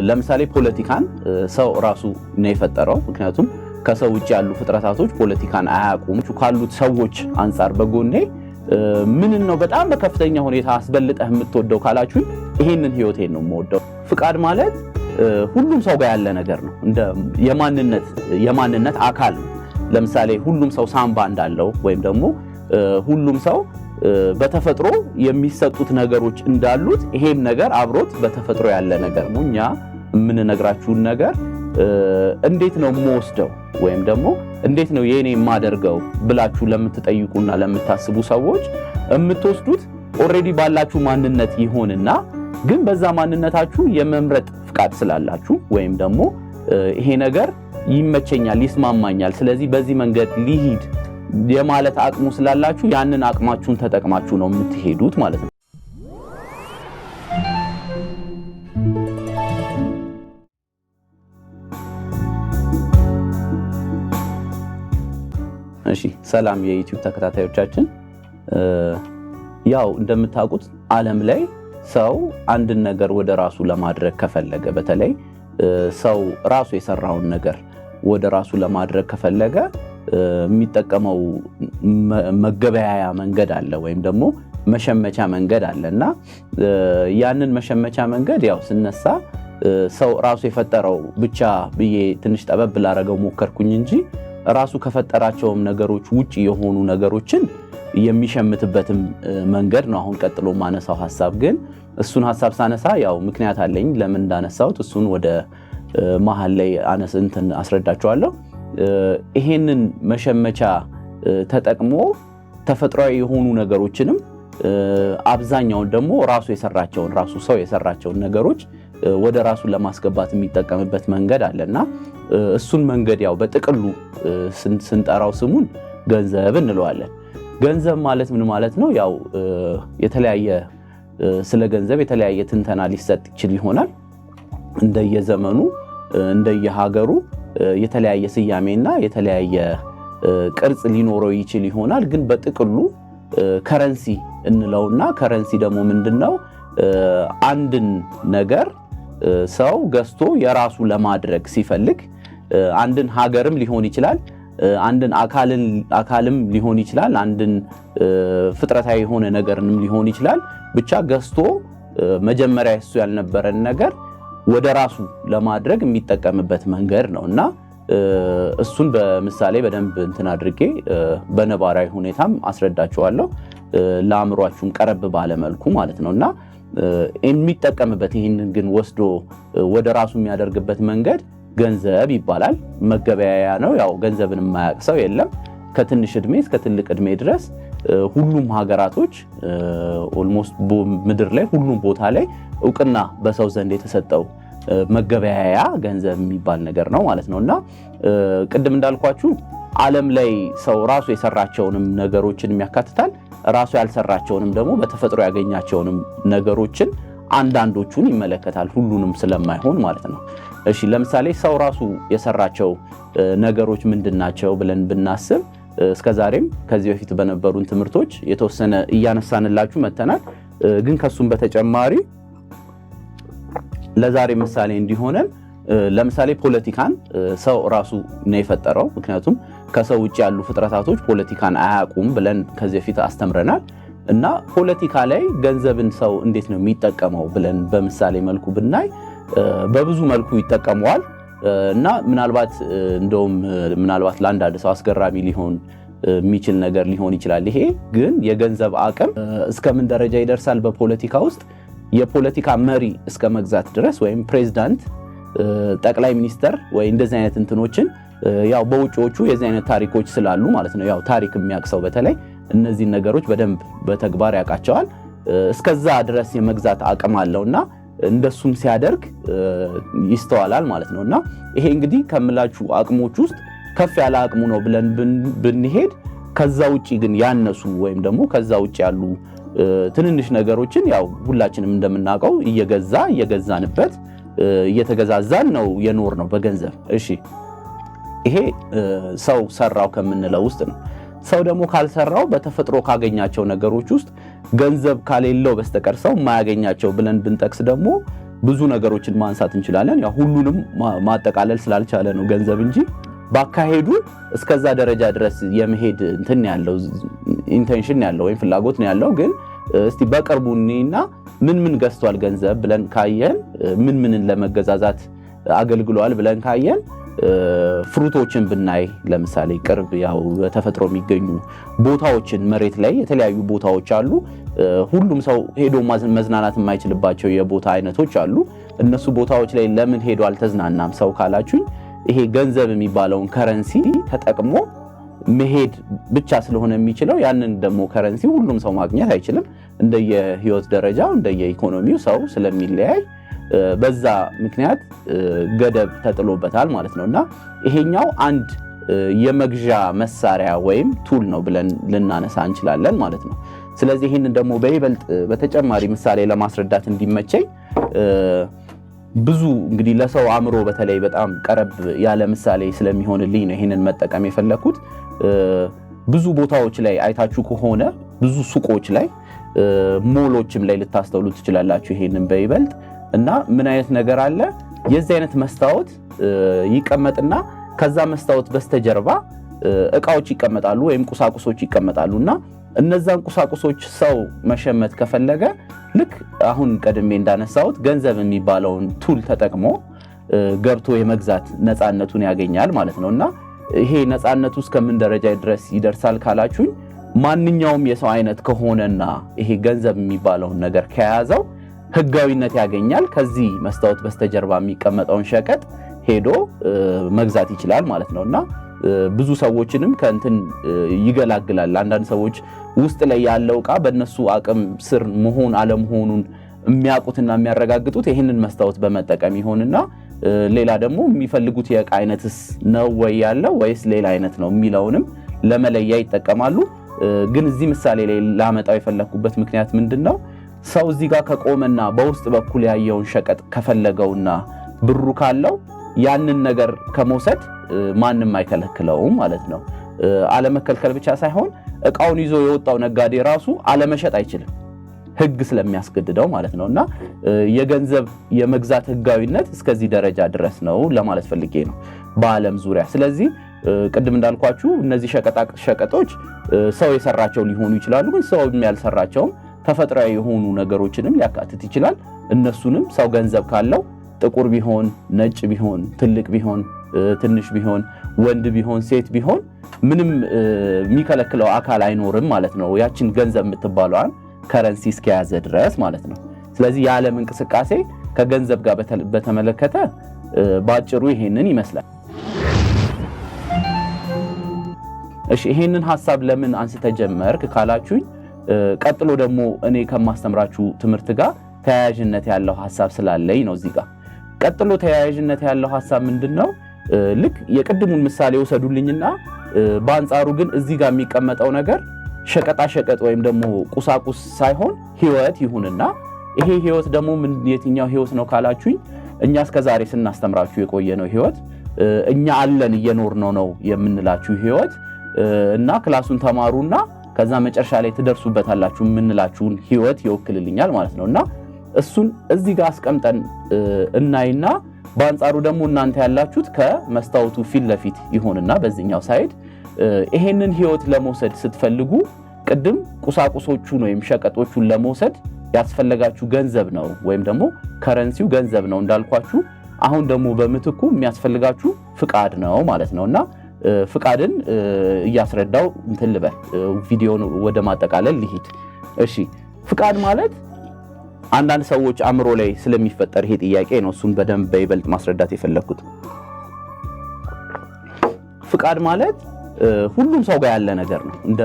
ለምሳሌ ፖለቲካን ሰው ራሱ ነው የፈጠረው። ምክንያቱም ከሰው ውጭ ያሉ ፍጥረታቶች ፖለቲካን አያውቁም። ካሉት ሰዎች አንፃር በጎኔ ምን ነው በጣም በከፍተኛ ሁኔታ አስበልጠህ የምትወደው ካላችሁ ይሄንን ህይወቴን ነው የምወደው። ፍቃድ ማለት ሁሉም ሰው ጋር ያለ ነገር ነው። እንደ የማንነት አካል ነው። ለምሳሌ ሁሉም ሰው ሳምባ እንዳለው ወይም ደግሞ ሁሉም ሰው በተፈጥሮ የሚሰጡት ነገሮች እንዳሉት ይሄም ነገር አብሮት በተፈጥሮ ያለ ነገር ነው። እኛ የምንነግራችሁን ነገር እንዴት ነው የምወስደው ወይም ደግሞ እንዴት ነው የኔ የማደርገው ብላችሁ ለምትጠይቁና ለምታስቡ ሰዎች የምትወስዱት ኦሬዲ ባላችሁ ማንነት ይሆንና ግን በዛ ማንነታችሁ የመምረጥ ፍቃድ ስላላችሁ ወይም ደግሞ ይሄ ነገር ይመቸኛል፣ ይስማማኛል፣ ስለዚህ በዚህ መንገድ ሊሂድ የማለት አቅሙ ስላላችሁ ያንን አቅማችሁን ተጠቅማችሁ ነው የምትሄዱት ማለት ነው። እሺ ሰላም የዩቲዩብ ተከታታዮቻችን፣ ያው እንደምታውቁት ዓለም ላይ ሰው አንድን ነገር ወደ ራሱ ለማድረግ ከፈለገ በተለይ ሰው ራሱ የሰራውን ነገር ወደ ራሱ ለማድረግ ከፈለገ የሚጠቀመው መገበያያ መንገድ አለ ወይም ደግሞ መሸመቻ መንገድ አለና ያንን መሸመቻ መንገድ ያው ስነሳ ሰው ራሱ የፈጠረው ብቻ ብዬ ትንሽ ጠበብ ላረገው ሞከርኩኝ እንጂ ራሱ ከፈጠራቸውም ነገሮች ውጪ የሆኑ ነገሮችን የሚሸምትበትም መንገድ ነው አሁን ቀጥሎ ማነሳው ሐሳብ። ግን እሱን ሐሳብ ሳነሳ ያው ምክንያት አለኝ ለምን እንዳነሳውት እሱን ወደ መሃል ላይ አስረዳቸዋለሁ። ይሄንን መሸመቻ ተጠቅሞ ተፈጥሯዊ የሆኑ ነገሮችንም አብዛኛውን ደግሞ ራሱ ሰው የሰራቸውን ነገሮች ወደ ራሱ ለማስገባት የሚጠቀምበት መንገድ አለና እሱን መንገድ ያው በጥቅሉ ስንጠራው ስሙን ገንዘብ እንለዋለን። ገንዘብ ማለት ምን ማለት ነው? ያው የተለያየ ስለ ገንዘብ የተለያየ ትንተና ሊሰጥ ይችል ይሆናል። እንደየዘመኑ እንደየሀገሩ የተለያየ ስያሜና የተለያየ ቅርጽ ሊኖረው ይችል ይሆናል። ግን በጥቅሉ ከረንሲ እንለውና ከረንሲ ደግሞ ምንድነው? አንድን ነገር ሰው ገዝቶ የራሱ ለማድረግ ሲፈልግ አንድን ሀገርም ሊሆን ይችላል፣ አንድን አካልም ሊሆን ይችላል፣ አንድን ፍጥረታዊ የሆነ ነገርንም ሊሆን ይችላል። ብቻ ገዝቶ መጀመሪያ እሱ ያልነበረን ነገር ወደ ራሱ ለማድረግ የሚጠቀምበት መንገድ ነውና እሱን በምሳሌ በደንብ አድርጌ በነባራዊ ሁኔታም አስረዳችኋለሁ፣ ለአእምሯችሁም ቀረብ ባለ መልኩ ማለት ነውና የሚጠቀምበት ይሄንን ግን ወስዶ ወደ ራሱ የሚያደርግበት መንገድ ገንዘብ ይባላል። መገበያያ ነው። ያው ገንዘብን የማያውቅ ሰው የለም። ከትንሽ እድሜ እስከ ትልቅ እድሜ ድረስ ሁሉም ሀገራቶች ኦልሞስት ምድር ላይ ሁሉም ቦታ ላይ እውቅና በሰው ዘንድ የተሰጠው መገበያያ ገንዘብ የሚባል ነገር ነው ማለት ነውና ቅድም እንዳልኳችሁ ዓለም ላይ ሰው ራሱ የሰራቸውንም ነገሮችን የሚያካትታል፣ ራሱ ያልሰራቸውንም ደግሞ በተፈጥሮ ያገኛቸውንም ነገሮችን አንዳንዶቹን ይመለከታል፣ ሁሉንም ስለማይሆን ማለት ነው። እሺ ለምሳሌ ሰው ራሱ የሰራቸው ነገሮች ምንድናቸው ብለን ብናስብ እስከዛሬም ከዚህ በፊት በነበሩን ትምህርቶች የተወሰነ እያነሳንላችሁ መተናል። ግን ከሱም በተጨማሪ ለዛሬ ምሳሌ እንዲሆነን ለምሳሌ ፖለቲካን ሰው ራሱ ነው የፈጠረው። ምክንያቱም ከሰው ውጭ ያሉ ፍጥረታቶች ፖለቲካን አያውቁም ብለን ከዚህ በፊት አስተምረናል። እና ፖለቲካ ላይ ገንዘብን ሰው እንዴት ነው የሚጠቀመው ብለን በምሳሌ መልኩ ብናይ በብዙ መልኩ ይጠቀመዋል። እና ምናልባት ለአንዳንድ ሰው አስገራሚ ሊሆን የሚችል ነገር ሊሆን ይችላል። ይሄ ግን የገንዘብ አቅም እስከምን ደረጃ ይደርሳል? በፖለቲካ ውስጥ የፖለቲካ መሪ እስከ መግዛት ድረስ ወይም ፕሬዝዳንት፣ ጠቅላይ ሚኒስተር ወይ እንደዚህ አይነት እንትኖችን ያው በውጪዎቹ የዚህ አይነት ታሪኮች ስላሉ ማለት ነው። ያው ታሪክ የሚያቅሰው በተለይ እነዚህ ነገሮች በደንብ በተግባር ያውቃቸዋል። እስከዛ ድረስ የመግዛት አቅም አለውና እንደሱም ሲያደርግ ይስተዋላል ማለት ነውና ይሄ እንግዲህ ከምላችሁ አቅሞች ውስጥ ከፍ ያለ አቅሙ ነው ብለን ብንሄድ ከዛ ውጪ ግን ያነሱ ወይም ደግሞ ከዛ ውጪ ያሉ ትንንሽ ነገሮችን ያው ሁላችንም እንደምናውቀው እየገዛንበት እየተገዛዛን ነው የኖር ነው በገንዘብ። እሺ ይሄ ሰው ሰራው ከምንለው ውስጥ ነው። ሰው ደግሞ ካልሰራው በተፈጥሮ ካገኛቸው ነገሮች ውስጥ ገንዘብ ካሌለው በስተቀር ሰው ማያገኛቸው ብለን ብንጠቅስ ደግሞ ብዙ ነገሮችን ማንሳት እንችላለን። ያው ሁሉንም ማጠቃለል ስላልቻለ ነው ገንዘብ እንጂ ባካሄዱ እስከዛ ደረጃ ድረስ የመሄድ እንትን ያለው ኢንቴንሽን ያለው ወይም ፍላጎት ነው ያለው። ግን እስቲ በቅርቡ እኔና ምን ገዝቷል ገንዘብ ብለን ካየን ምንን ለመገዛዛት አገልግሏል ብለን ካየን ፍሩቶችን ብናይ ለምሳሌ ቅርብ ያው በተፈጥሮ የሚገኙ ቦታዎችን መሬት ላይ የተለያዩ ቦታዎች አሉ። ሁሉም ሰው ሄዶ መዝናናት የማይችልባቸው የቦታ አይነቶች አሉ። እነሱ ቦታዎች ላይ ለምን ሄዶ አልተዝናናም ሰው ካላችሁኝ ይሄ ገንዘብ የሚባለውን ከረንሲ ተጠቅሞ መሄድ ብቻ ስለሆነ የሚችለው ያንን ደግሞ ከረንሲ ሁሉም ሰው ማግኘት አይችልም። እንደየህይወት ደረጃው እንደየኢኮኖሚው ሰው ስለሚለያይ በዛ ምክንያት ገደብ ተጥሎበታል ማለት ነውና ይሄኛው አንድ የመግዣ መሳሪያ ወይም ቱል ነው ብለን ልናነሳ እንችላለን ማለት ነው። ስለዚህ ይሄንን ደግሞ በይበልጥ በተጨማሪ ምሳሌ ለማስረዳት እንዲመቸኝ ብዙ እንግዲህ ለሰው አእምሮ በተለይ በጣም ቀረብ ያለ ምሳሌ ስለሚሆንልኝ ነው ይሄንን መጠቀም የፈለኩት። ብዙ ቦታዎች ላይ አይታችሁ ከሆነ ብዙ ሱቆች ላይ ሞሎችም ላይ ልታስተውሉ ትችላላችሁ ይሄንን በይበልጥ እና ምን አይነት ነገር አለ የዚህ አይነት መስታወት ይቀመጥና ከዛ መስታወት በስተጀርባ እቃዎች ይቀመጣሉ ወይም ቁሳቁሶች ይቀመጣሉና እነዛን ቁሳቁሶች ሰው መሸመት ከፈለገ ልክ አሁን ቀድሜ እንዳነሳሁት ገንዘብ የሚባለውን ቱል ተጠቅሞ ገብቶ የመግዛት ነፃነቱን ያገኛል ማለት ነውና ይሄ ነፃነቱ እስከምን ደረጃ ድረስ ይደርሳል ካላችሁኝ ማንኛውም የሰው አይነት ከሆነና ይሄ ገንዘብ የሚባለውን ነገር ከያዘው ህጋዊነት ያገኛል። ከዚህ መስታወት በስተጀርባ የሚቀመጠውን ሸቀጥ ሄዶ መግዛት ይችላል ማለት ነውና ብዙ ሰዎችንም ከእንትን ይገላግላል። አንዳንድ ሰዎች ውስጥ ላይ ያለው ዕቃ በእነሱ አቅም ስር መሆን አለመሆኑን የሚያውቁትና የሚያረጋግጡት ይህንን መስታወት በመጠቀም ይሆንና ሌላ ደግሞ የሚፈልጉት የዕቃ አይነትስ ነው ወይ ያለው ወይስ ሌላ አይነት ነው የሚለውንም ለመለያ ይጠቀማሉ። ግን እዚህ ምሳሌ ላይ ላመጣው የፈለኩበት ምክንያት ምንድነው? ሰው እዚህ ጋር ከቆመና በውስጥ በኩል ያየውን ሸቀጥ ከፈለገውና ብሩ ካለው ያንን ነገር ከመውሰድ ማንም አይከለክለውም ማለት ነው። አለመከልከል ብቻ ሳይሆን ዕቃውን ይዞ የወጣው ነጋዴ ራሱ አለመሸጥ አይችልም ህግ ስለሚያስገድደው ማለት ነውና የገንዘብ የመግዛት ህጋዊነት እስከዚህ ደረጃ ድረስ ነው ለማለት ፈልጌ ነው በዓለም ዙሪያ። ስለዚህ ቅድም እንዳልኳችሁ እነዚህ ሸቀጦች ሰው የሰራቸው ሊሆኑ ይችላሉ። ግን ሰው ያልሰራቸውም ተፈጥሯዊ የሆኑ ነገሮችንም ሊያካትት ይችላል። እነሱንም ሰው ገንዘብ ካለው ጥቁር ቢሆን ነጭ ቢሆን ትልቅ ቢሆን ትንሽ ቢሆን ወንድ ቢሆን ሴት ቢሆን ምንም የሚከለክለው አካል አይኖርም ማለት ነው ያችን ገንዘብ የምትባለዋን ከረንሲ እስከያዘ ድረስ ማለት ነው። ስለዚህ የዓለም እንቅስቃሴ ከገንዘብ ጋር በተመለከተ ባጭሩ ይሄንን ይመስላል። እሺ ይሄንን ሐሳብ ለምን አንስተ ጀመርክ ካላችሁኝ ቀጥሎ ደግሞ እኔ ከማስተምራችሁ ትምህርት ጋር ተያያዥነት ያለው ሐሳብ ስላለኝ ነው። እዚህ ጋር ቀጥሎ ተያያዥነት ያለው ሐሳብ ምንድነው? ልክ የቅድሙን ምሳሌ ወሰዱልኝና በአንጻሩ ግን እዚህ ጋር የሚቀመጠው ነገር ሸቀጣ ሸቀጥ ወይም ደግሞ ቁሳቁስ ሳይሆን ህይወት ይሁንና ይሄ ህይወት ደግሞ የትኛው ህይወት ነው ካላችሁኝ እኛ እስከዛሬ ስናስተምራችሁ የቆየነው ህይወት እኛ አለን እየኖርነው ነው የምንላችሁ ህይወት እና ክላሱን ተማሩና ከዛ መጨረሻ ላይ ትደርሱበታላችሁ የምንላችሁን ህይወት ይወክልልኛል ማለት ነውና እሱን እዚህ ጋር አስቀምጠን እናይና በአንጻሩ ደግሞ እናንተ ያላችሁት ከመስታወቱ ፊት ለፊት ይሆንና በዚህኛው ሳይድ ይሄንን ህይወት ለመውሰድ ስትፈልጉ ቅድም ቁሳቁሶቹን ወይም ሸቀጦቹን ለመውሰድ ያስፈልጋችሁ ገንዘብ ነው ወይም ደግሞ ከረንሲው ገንዘብ ነው እንዳልኳችሁ። አሁን ደግሞ በምትኩ የሚያስፈልጋችሁ ፍቃድ ነው ማለት ነውና ፍቃድን እያስረዳው እንትን ልበል ቪዲዮን ወደ ማጠቃለል ልሂድ። እሺ ፍቃድ ማለት አንዳንድ ሰዎች አእምሮ ላይ ስለሚፈጠር ይሄ ጥያቄ ነው እሱን በደንብ በይበልጥ ማስረዳት የፈለኩት። ፍቃድ ማለት ሁሉም ሰው ጋር ያለ ነገር ነው። እንደ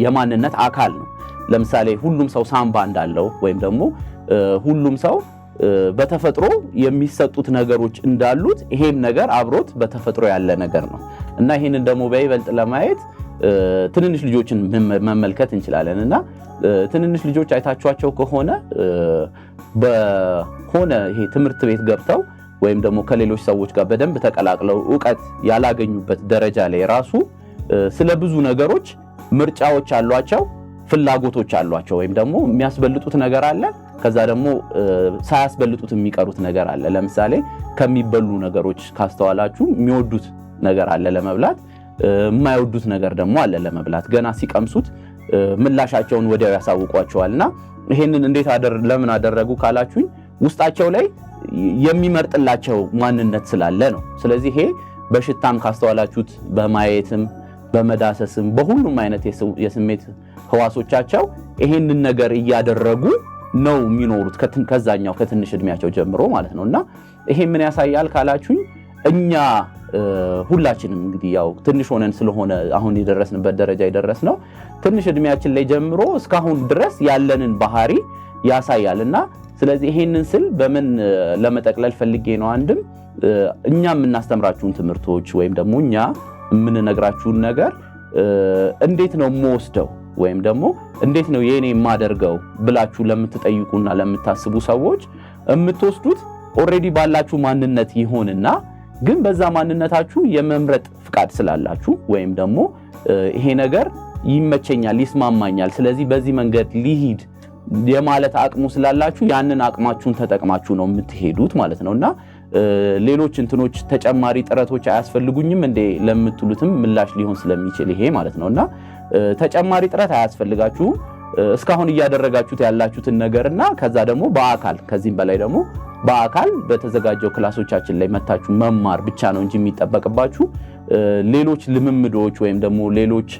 የማንነት አካል ነው። ለምሳሌ ሁሉም ሰው ሳምባ እንዳለው ወይም ደግሞ ሁሉም ሰው በተፈጥሮ የሚሰጡት ነገሮች እንዳሉት ይሄም ነገር አብሮት በተፈጥሮ ያለ ነገር ነው እና ይሄንን ደግሞ በይበልጥ ለማየት ትንንሽ ልጆችን መመልከት እንችላለንና ትንንሽ ልጆች አይታችኋቸው ከሆነ በሆነ ይሄ ትምህርት ቤት ገብተው ወይም ደግሞ ከሌሎች ሰዎች ጋር በደንብ ተቀላቅለው ዕውቀት ያላገኙበት ደረጃ ላይ ራሱ ስለ ብዙ ነገሮች ምርጫዎች አሏቸው፣ ፍላጎቶች አሏቸው ወይም ደግሞ የሚያስበልጡት ነገር አለ። ከዛ ደግሞ ሳያስበልጡት የሚቀሩት ነገር አለ። ለምሳሌ ከሚበሉ ነገሮች ካስተዋላችሁ የሚወዱት ነገር አለ ለመብላት፣ የማይወዱት ነገር ደግሞ አለ ለመብላት። ገና ሲቀምሱት ምላሻቸውን ወዲያው ያሳውቋቸዋልና ይሄንን እንዴት ለምን አደረጉ ካላችሁኝ ውስጣቸው ላይ የሚመርጥላቸው ማንነት ስላለ ነው። ስለዚህ ይሄ በሽታም ካስተዋላችሁት በማየትም በመዳሰስም በሁሉም አይነት የስሜት ህዋሶቻቸው ይሄንን ነገር እያደረጉ ነው የሚኖሩት ከዛኛው ከትንሽ እድሜያቸው ጀምሮ ማለት ነውና ይሄ ምን ያሳያል ካላችሁኝ እኛ ሁላችንም እንግዲህ ያው ትንሽ ሆነን ስለሆነ አሁን የደረስንበት ደረጃ የደረስነው ትንሽ እድሜያችን ላይ ጀምሮ እስካሁን ድረስ ያለንን ባህሪ ያሳያልና ስለዚህ ይሄንን ስል በምን ለመጠቅለል ፈልጌ ነው አንድም እኛ የምናስተምራችሁን ትምህርቶች ወይም ደግሞ እኛ የምንነግራችሁን ነገር እንዴት ነው የምወስደው ወይም ደግሞ እንዴት ነው የኔ የማደርገው ብላችሁ ለምትጠይቁና ለምታስቡ ሰዎች የምትወስዱት ኦሬዲ ባላችሁ ማንነት ይሆንና ግን በዛ ማንነታችሁ የመምረጥ ፍቃድ ስላላችሁ ወይም ደግሞ ይሄ ነገር ይመቸኛል ይስማማኛል ስለዚህ በዚህ መንገድ ሊሂድ የማለት አቅሙ ስላላችሁ ያንን አቅማችሁን ተጠቅማችሁ ነው የምትሄዱት ማለት ነውና ሌሎች እንትኖች ተጨማሪ ጥረቶች አያስፈልጉኝም እንዴ ለምትሉትም ምላሽ ሊሆን ስለሚችል ይሄ ማለት ነውና ተጨማሪ ጥረት አያስፈልጋችሁም እስካሁን እያደረጋችሁት ያላችሁትን ነገርና ከዛ ደግሞ በአካል ከዚህም በላይ ደግሞ በአካል በተዘጋጀው ክላሶቻችን ላይ መታችሁ መማር ብቻ ነው እንጂ የሚጠበቅባችሁ ሌሎች ልምምዶች ወይም ደግሞ ሌሎች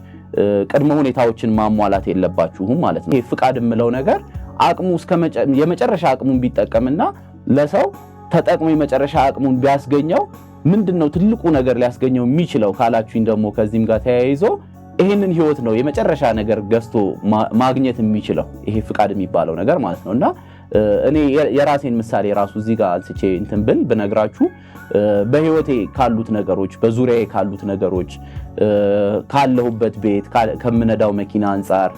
ቅድመ ሁኔታዎችን ማሟላት የለባችሁም ማለት ነው። ይሄ ፍቃድ የምለው ነገር አቅሙ የመጨረሻ አቅሙን ቢጠቀምና ለሰው ተጠቅሞ የመጨረሻ አቅሙን ቢያስገኘው ምንድነው ትልቁ ነገር ሊያስገኘው የሚችለው ካላችሁኝ ደግሞ ከዚህም ጋር ተያይዞ ይሄንን ህይወት ነው የመጨረሻ ነገር ገዝቶ ማግኘት የሚችለው ይሄ ፍቃድ የሚባለው ነገር ማለት ነውና እኔ የራሴን ምሳሌ ራሱ እዚህ ጋር አንስቼ እንትን ብል ብነግራችሁ በህይወቴ ካሉት ነገሮች በዙሪያዬ ካሉት ነገሮች ካለሁበት ቤት ከምነዳው መኪና አንፃር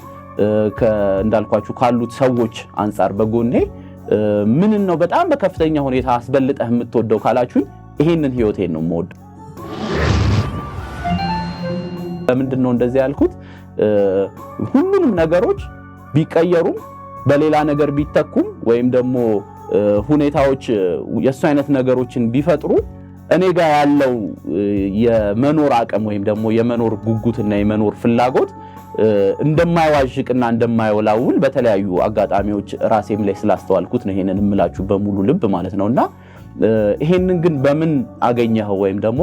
እንዳልኳችሁ ካሉት ሰዎች አንፃር በጎኔ ምን ነው በጣም በከፍተኛ ሁኔታ አስበልጠህ የምትወደው ካላችሁኝ ይሄንን ህይወቴን ነው የምወደው። ለምንድነው እንደዚህ ያልኩት? ሁሉንም ነገሮች ቢቀየሩም በሌላ ነገር ቢተኩም ወይም ደግሞ ሁኔታዎች የሱ አይነት ነገሮችን ቢፈጥሩ እኔ ጋር ያለው የመኖር አቅም ወይም ደግሞ የመኖር ጉጉትና የመኖር ፍላጎት እንደማይዋዥቅና እንደማይወላውል በተለያዩ አጋጣሚዎች ራሴም ላይ ስላስተዋልኩት ነው ይሄንን እምላችሁ በሙሉ ልብ ማለት ነውና ይሄንን ግን በምን አገኘኸው ወይም ደግሞ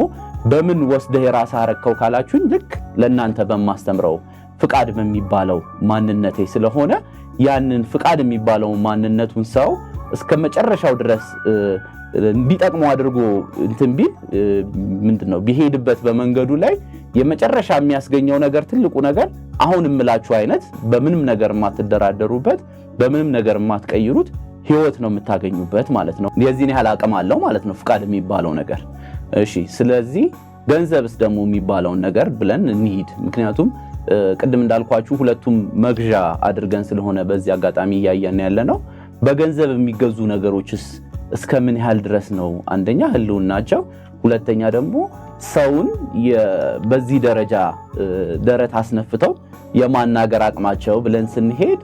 በምን ወስደህ ራስህ አረከው ካላችሁኝ ልክ ለእናንተ በማስተምረው ፍቃድ በሚባለው ማንነቴ ስለሆነ ያንን ፍቃድ የሚባለው ማንነቱን ሰው እስከመጨረሻው ድረስ እንዲጠቅመው አድርጎ እንትን ቢል ምንድነው ቢሄድበት በመንገዱ ላይ የመጨረሻ የሚያስገኘው ነገር ትልቁ ነገር አሁን እምላችሁ አይነት በምንም ነገር ማትደራደሩበት በምንም ነገር ማትቀይሩት ህይወት ነው የምታገኙበት ማለት ነው። የዚህን ያህል አቅም አለው ማለት ነው ፍቃድ የሚባለው ነገር። እሺ ስለዚህ ገንዘብስ ደግሞ የሚባለው ነገር ብለን እንሂድ። ምክንያቱም ቅድም እንዳልኳችሁ ሁለቱም መግዣ አድርገን ስለሆነ በዚህ አጋጣሚ ያያየን ያለነው በገንዘብ የሚገዙ ነገሮችስ እስከምን ያህል ድረስ ነው አንደኛ ህልውናቸው፣ ሁለተኛ ደግሞ ሰውን በዚህ ደረጃ ደረት አስነፍተው የማናገር አቅማቸው ብለን ስንሄድ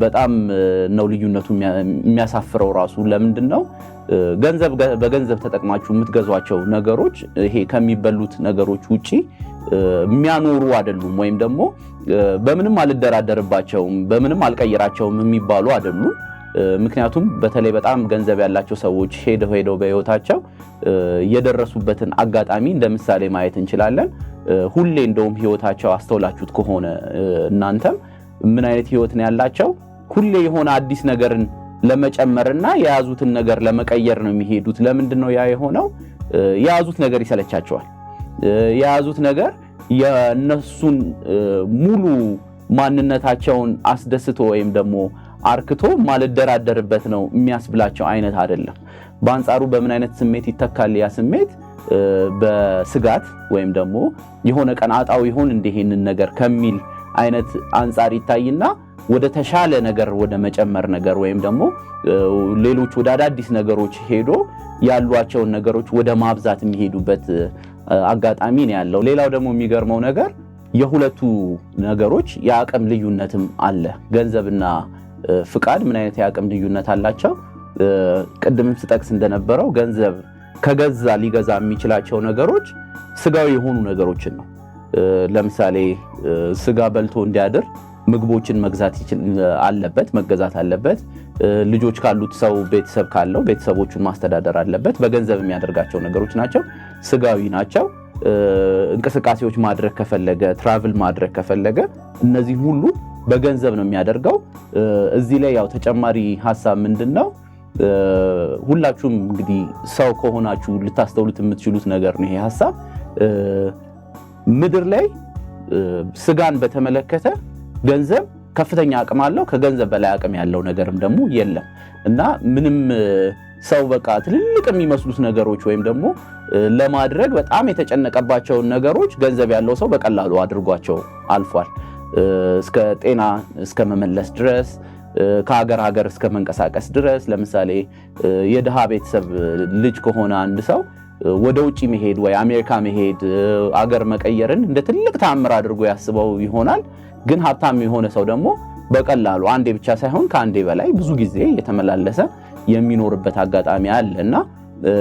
በጣም ነው ልዩነቱ የሚያሳፍረው ራሱ። ለምንድነው በገንዘብ ተጠቅማችሁ የምትገዟቸው ነገሮች ይሄ ከሚበሉት ነገሮች ውጪ የሚያኖሩ አይደሉም ወይም ደግሞ በምንም አልደራደርባቸውም በምንም አልቀይራቸውም የሚባሉ አይደሉም። ምክንያቱም በተለይ በጣም ገንዘብ ያላቸው ሰዎች ሄደው በህይወታቸው የደረሱበትን አጋጣሚ እንደምሳሌ ማየት እንችላለን። ሁሌ እንደውም ህይወታቸው አስተውላችሁት ከሆነ እናንተም ምን አይነት ህይወት ነው ያላቸው? ሁሌ የሆነ አዲስ ነገርን ለመጨመርና የያዙትን ነገር ለመቀየር ነው የሚሄዱት። ለምንድነው ያ የሆነው? የያዙት ነገር ይሰለቻቸዋል። የያዙት ነገር የነሱን ሙሉ ማንነታቸውን አስደስቶ ወይም ደግሞ አርክቶ ማልደራደርበት ነው የሚያስብላቸው አይነት አይደለም። በአንጻሩ በምን አይነት ስሜት ይተካል ያ ስሜት? በስጋት ወይም ደግሞ የሆነ ቀን አጣው ይሆን እንደሄንን ነገር ከሚል አይነት አንጻር ይታይና ወደ ተሻለ ነገር ወደ መጨመር ነገር ወይም ደግሞ ሌሎች ወደ አዳዲስ ነገሮች ሄዶ ያሏቸውን ነገሮች ወደ ማብዛት የሚሄዱበት አጋጣሚ ነው ያለው። ሌላው ደግሞ የሚገርመው ነገር የሁለቱ ነገሮች የአቅም ልዩነትም አለ። ገንዘብና ፍቃድ ምን አይነት የአቅም ልዩነት አላቸው? ቅድም ስጠቅስ እንደነበረው ገንዘብ ከገዛ ሊገዛ የሚችላቸው ነገሮች ስጋዊ የሆኑ ነገሮችን ነው። ለምሳሌ ስጋ በልቶ እንዲያድር ምግቦችን መግዛት አለበት፣ መገዛት አለበት። ልጆች ካሉት ሰው ቤተሰብ ካለው ቤተሰቦቹን ማስተዳደር አለበት። በገንዘብ የሚያደርጋቸው ነገሮች ናቸው፣ ስጋዊ ናቸው። እንቅስቃሴዎች ማድረግ ከፈለገ ትራቭል ማድረግ ከፈለገ እነዚህ ሁሉ በገንዘብ ነው የሚያደርገው። እዚህ ላይ ያው ተጨማሪ ሐሳብ ምንድነው? ሁላችሁም እንግዲህ ሰው ከሆናችሁ ልታስተውሉት የምትችሉት ነገር ነው ይሄ ሐሳብ። ምድር ላይ ስጋን በተመለከተ ገንዘብ ከፍተኛ አቅም አለው። ከገንዘብ በላይ አቅም ያለው ነገርም ደግሞ የለም እና ምንም ሰው በቃ ትልልቅ የሚመስሉት ነገሮች ወይም ደግሞ ለማድረግ በጣም የተጨነቀባቸውን ነገሮች ገንዘብ ያለው ሰው በቀላሉ አድርጓቸው አልፏል። እስከ ጤና እስከ መመለስ ድረስ፣ ከሀገር ሀገር እስከ መንቀሳቀስ ድረስ። ለምሳሌ የድሃ ቤተሰብ ልጅ ከሆነ አንድ ሰው ወደ ውጪ መሄድ ወይ አሜሪካ መሄድ አገር መቀየርን እንደ ትልቅ ተአምር አድርጎ ያስበው ይሆናል። ግን ሀብታም የሆነ ሰው ደግሞ በቀላሉ አንዴ ብቻ ሳይሆን ከአንዴ በላይ ብዙ ጊዜ የተመላለሰ የሚኖርበት አጋጣሚ አለ እና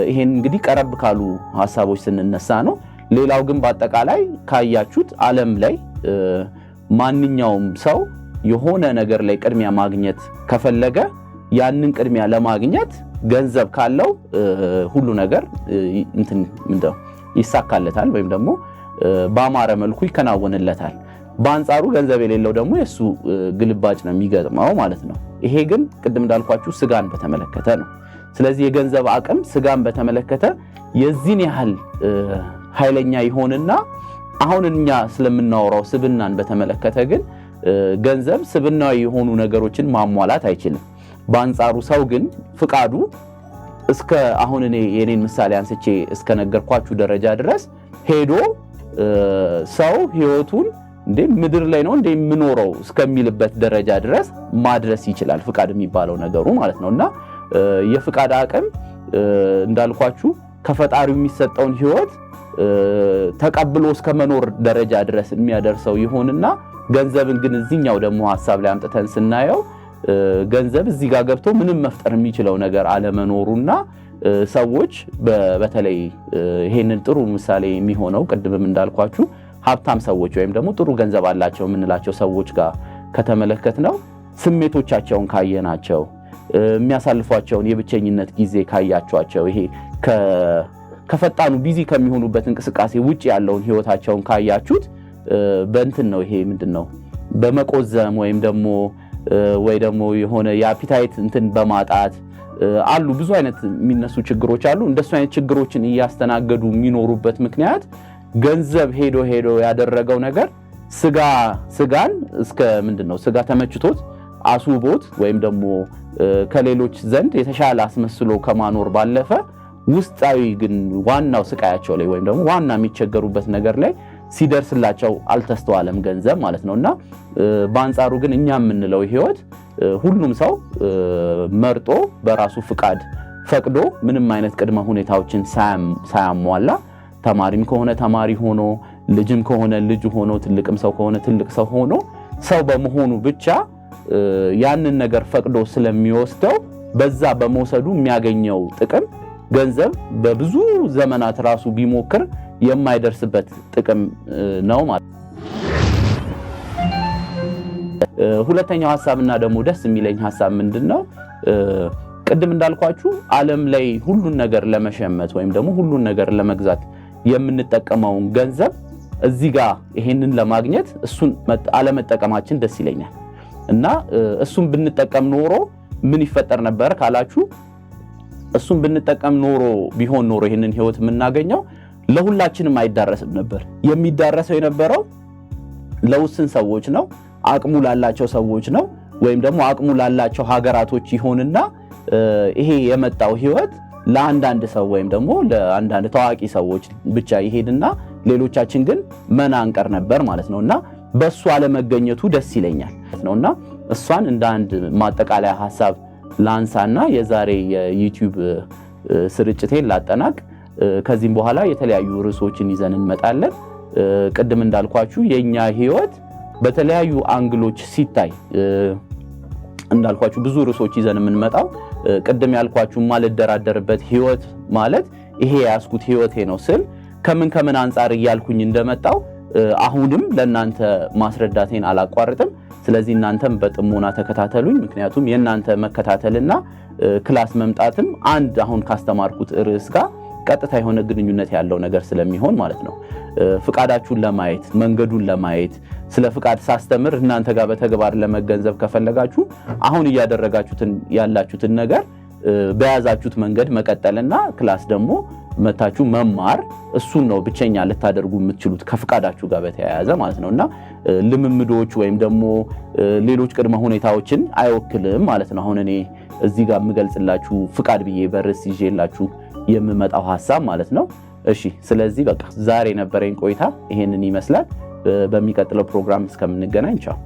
ይሄን እንግዲህ ቀረብ ካሉ ሐሳቦች ስንነሳ ነው። ሌላው ግን በአጠቃላይ ካያችሁት ዓለም ላይ ማንኛውም ሰው የሆነ ነገር ላይ ቅድሚያ ማግኘት ከፈለገ ያንን ቅድሚያ ለማግኘት ገንዘብ ካለው ሁሉ ነገር ይሳካለታል ወይም ደግሞ በአማረ መልኩ ይከናወንለታል። በአንጻሩ ገንዘብ የሌለው ደግሞ የሱ ግልባጭ ነው የሚገጥመው ማለት ነው። ይሄ ግን ቅድም እንዳልኳችሁ ስጋን በተመለከተ ነው። ስለዚህ የገንዘብ አቅም ስጋን በተመለከተ የዚህን ያህል ኃይለኛ ይሆንና አሁን እኛ ስለምናወራው ስብናን በተመለከተ ግን ገንዘብ ስብናዊ የሆኑ ነገሮችን ማሟላት አይችልም። በአንጻሩ ሰው ግን ፍቃዱ እስከ አሁን እኔ የኔን ምሳሌ አንስቼ እስከ ነገርኳችሁ ደረጃ ድረስ ሄዶ ሰው ህይወቱን እንዴ ምድር ላይ ነው እንዴ የምኖረው እስከሚልበት ደረጃ ድረስ ማድረስ ይችላል። ፍቃድ የሚባለው ነገሩ ማለት ነውና የፍቃድ አቅም እንዳልኳችሁ ከፈጣሪው የሚሰጠውን ህይወት ተቀብሎ እስከ መኖር ደረጃ ድረስ የሚያደርሰው ይሆንና ገንዘብን ግን እዚህኛው ደግሞ ሐሳብ ላይ አምጥተን ስናየው ገንዘብ እዚህ ጋር ገብቶ ምንም መፍጠር የሚችለው ነገር አለመኖሩና ሰዎች በተለይ ይሄንን ጥሩ ምሳሌ የሚሆነው ቅድምም እንዳልኳችሁ ሀብታም ሰዎች ወይም ደግሞ ጥሩ ገንዘብ አላቸው የምንላቸው ሰዎች ጋር ከተመለከትነው ስሜቶቻቸውን ካየናቸው የሚያሳልፏቸውን የብቸኝነት ጊዜ ካያቸዋቸው ይሄ ከፈጣኑ ቢዚ ከሚሆኑበት እንቅስቃሴ ውጪ ያለውን ህይወታቸውን ካያችሁት በእንትን ነው ይሄ ምንድነው በመቆዘም ወይም ደግሞ የሆነ የአፒታይት እንትን በማጣት አሉ ብዙ አይነት የሚነሱ ችግሮች አሉ። እንደሱ አይነት ችግሮችን እያስተናገዱ የሚኖሩበት ምክንያት ገንዘብ ሄዶ ያደረገው ነገር ስጋን እስከ ምንድነው ስጋ ተመችቶት አስውቦት ወይም ደግሞ ከሌሎች ዘንድ የተሻለ አስመስሎ ከማኖር ባለፈ ውስጣዊ ግን ዋናው ስቃያቸው ላይ ወይም ደግሞ ዋና የሚቸገሩበት ነገር ላይ ሲደርስላቸው አልተስተዋለም ገንዘብ ማለት ነውና በአንጻሩ ግን እኛ የምንለው ህይወት ሁሉም ሰው መርጦ በራሱ ፍቃድ ፈቅዶ ምንም አይነት ቅድመ ሁኔታዎችን ሳያሟላ ተማሪም ከሆነ ተማሪ ሆኖ ልጅም ከሆነ ልጅ ሆኖ ትልቅም ሰው ከሆነ ትልቅ ሰው ሆኖ ሰው በመሆኑ ብቻ ያንን ነገር ፈቅዶ ስለሚወስደው በዛ በመውሰዱ የሚያገኘው ጥቅም ገንዘብ በብዙ ዘመናት ራሱ ቢሞክር የማይደርስበት ጥቅም ነው ማለት። ሁለተኛው ሐሳብና ደግሞ ደስ የሚለኝ ሐሳብ ምንድነው? ቅድም እንዳልኳችሁ ዓለም ላይ ሁሉን ነገር ለመሸመት ወይም ደግሞ ሁሉን ነገር ለመግዛት የምንጠቀመውን ገንዘብ እዚህ ጋር ይሄንን ለማግኘት እሱን አለመጠቀማችን ደስ ይለኛል እና እሱን ብንጠቀም ኖሮ ምን ይፈጠር ነበር ካላችሁ እሱን ብንጠቀም ቢሆን ኖሮ ይሄንን ህይወት የምናገኘው ለሁላችንም አይዳረስም ነበር። የሚዳረሰው የነበረው ለውስን ሰዎች ነው፣ አቅሙ ላላቸው ሰዎች ነው፣ ወይም ደግሞ አቅሙ ላላቸው ሀገራቶች ይሆንና ይሄ የመጣው ህይወት ለአንዳንድ ሰው ወይም ደግሞ ለአንዳንድ ታዋቂ ሰዎች ብቻ ይሄድና ሌሎቻችን ግን መና አንቀር ነበር ማለት ነውና በሱ አለመገኘቱ ደስ ይለኛል ነውና እሷን እንደ አንድ ማጠቃለያ ሐሳብ ላንሳና የዛሬ የዩቲዩብ ስርጭቴን ላጠናቅ። ከዚህም በኋላ የተለያዩ ርዕሶችን ይዘን እንመጣለን። ቅድም እንዳልኳችሁ የኛ ህይወት በተለያዩ አንግሎች ሲታይ እንዳልኳችሁ ብዙ ርዕሶች ይዘን የምንመጣው ቅድም ያልኳችሁ ማልደራደርበት ህይወት ማለት ይሄ ያስኩት ህይወቴ ነው ስል ከምን አንፃር እያልኩኝ እንደመጣው አሁንም ለእናንተ ማስረዳቴን አላቋርጥም። ስለዚህ እናንተም በጥሞና ተከታተሉኝ። ምክንያቱም የእናንተ መከታተልና ክላስ መምጣትም አንድ አሁን ካስተማርኩት ርዕስ ጋር ቀጥታ የሆነ ግንኙነት ያለው ነገር ስለሚሆን ማለት ነው። ፍቃዳችሁን ለማየት መንገዱን ለማየት ስለ ፍቃድ ሳስተምር እናንተ ጋር በተግባር ለመገንዘብ ከፈለጋችሁ አሁን እያደረጋችሁትን ያላችሁትን ነገር በያዛችሁት መንገድ መቀጠልና ክላስ ደግሞ መታችሁ መማር እሱን ነው ብቸኛ ልታደርጉ የምትችሉት ከፍቃዳችሁ ጋር በተያያዘ ማለት ነውና ልምምዶች ወይም ደግሞ ሌሎች ቅድመ ሁኔታዎችን አይወክልም ማለት ነው። አሁን እኔ እዚህ ጋር የምገልጽላችሁ ፍቃድ ብዬ በርዕስ ይዤላችሁ የምመጣው ሐሳብ ማለት ነው። እሺ ስለዚህ በቃ ዛሬ ነበረኝ ቆይታ ይሄንን ይመስላል። በሚቀጥለው ፕሮግራም እስከምንገናኝ ቻው።